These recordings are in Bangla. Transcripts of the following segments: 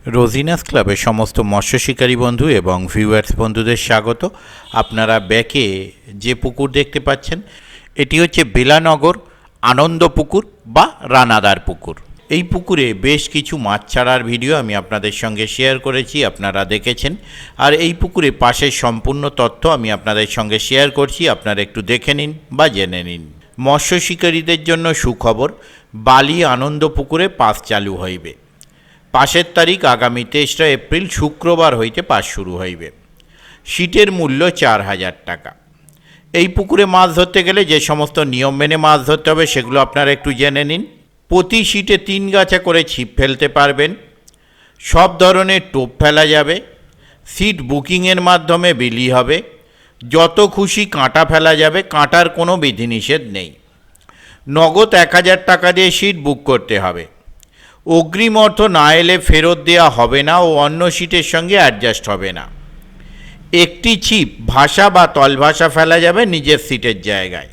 রোজিনাস ক্লাবের সমস্ত মৎস্য শিকারী বন্ধু এবং ভিউয়ার্স বন্ধুদের স্বাগত। আপনারা ব্যাকে যে পুকুর দেখতে পাচ্ছেন এটি হচ্ছে বেলানগর আনন্দ পুকুর বা রানাদার পুকুর। এই পুকুরে বেশ কিছু মাছ ছাড়ার ভিডিও আমি আপনাদের সঙ্গে শেয়ার করেছি, আপনারা দেখেছেন। আর এই পুকুরে পাশের সম্পূর্ণ তথ্য আমি আপনাদের সঙ্গে শেয়ার করছি, আপনারা একটু দেখে নিন বা জেনে নিন। মৎস্য শিকারীদের জন্য সুখবর, বালি আনন্দ পুকুরে পাস চালু হইবে। পাশের তারিখ আগামী 23 এপ্রিল শুক্রবার হইতে পাস শুরু হইবে। সিটের মূল্য 4000 টাকা। এই পুকুরে মাছ ধরতে গেলে যে সমস্ত নিয়ম মেনে মাছ ধরতে হবে সেগুলো আপনারা একটু জেনে নিন। প্রতি সিটে 3 গাছা করে ছিপ ফেলতে পারবেন। সব ধরনের টোপ ফেলা যাবে। সিট বুকিংয়ের মাধ্যমে বিলি হবে। যত খুশি কাঁটা ফেলা যাবে, কাঁটার কোনো বিধিনিষেধ নেই। নগদ 1000 টাকা দিয়ে সিট বুক করতে হবে। অগ্রিম অর্থ না এলে ফেরত দেওয়া হবে না ও অন্য সিটের সঙ্গে অ্যাডজাস্ট হবে না। একটি ছিপ ভাসা বা তলভাসা ফেলা যাবে নিজের সিটের জায়গায়।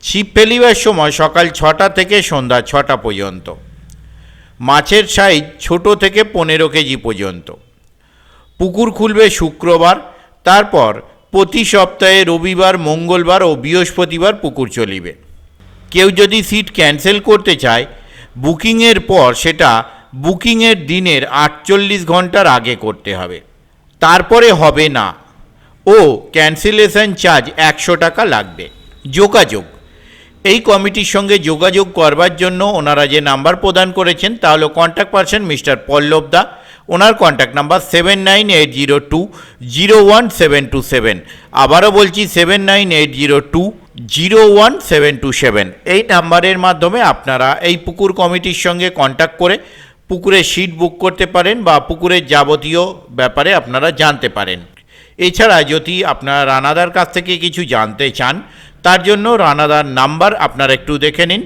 ছিপ ফেলিবার সময় সকাল 6টা থেকে সন্ধ্যা 6টা পর্যন্ত। মাছের সাইজ ছোট থেকে 15 কেজি পর্যন্ত। পুকুর খুলবে শুক্রবার, তারপর প্রতি সপ্তাহে রবিবার, মঙ্গলবার ও বৃহস্পতিবার পুকুর চলিবে। কেউ যদি সিট ক্যান্সেল করতে চায়, বুকিংয়ের পর সেটা বুকিংয়ের দিনের 48 ঘন্টার আগে করতে হবে, তারপরে হবে না ও ক্যান্সেলেশন চার্জ 100 টাকা লাগবে। যোগাযোগ, এই কমিটির সঙ্গে যোগাযোগ করবার জন্য ওনারা যে নাম্বার প্রদান করেছেন তা হলো কন্ট্যাক্ট পারসন মিস্টার পল্লব দা। ওনার কন্ট্যাক্ট নাম্বার 7980201727। আবারও বলছি 7980201727। এই নাম্বারের মাধ্যমে আপনারা এই পুকুর কমিটির সঙ্গে কন্ট্যাক্ট করে পুকুরের সিট বুক করতে পারেন বা পুকুরের যাবতীয় ব্যাপারে আপনারা জানতে পারেন। এছাড়া যদি আপনারা রানাদার কাছ থেকে কিছু জানতে চান, তার জন্য রানাদার নাম্বার আপনারা একটু দেখে নিন,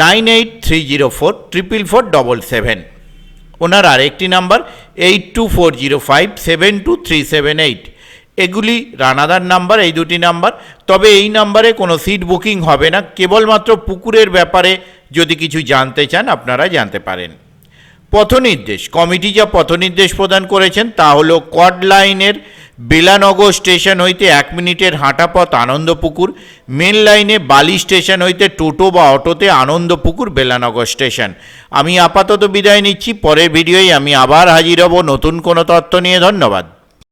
9830444477। ওনার আরেকটি নাম্বার 8240572378। এগুলি রানাদার নাম্বার, এই দুটি নাম্বার। তবে এই নাম্বারে কোনো সিট বুকিং হবে না, কেবলমাত্র পুকুরের ব্যাপারে যদি কিছু জানতে চান আপনারা জানতে পারেন। পথনির্দেশ, কমিটি যা পথনির্দেশ প্রদান করেছেন তা হলো কড লাইনের বেলানগর স্টেশন হইতে 1 মিনিটের হাঁটা পথ আনন্দপুকুর। মেন লাইনে বালি স্টেশন হইতে টোটো বা অটোতে আনন্দপুকুর বেলানগর স্টেশন। আমি আপাতত বিদায় নিচ্ছি, পরের ভিডিওয় আমি আবার হাজির হব নতুন কোনো তথ্য নিয়ে। ধন্যবাদ।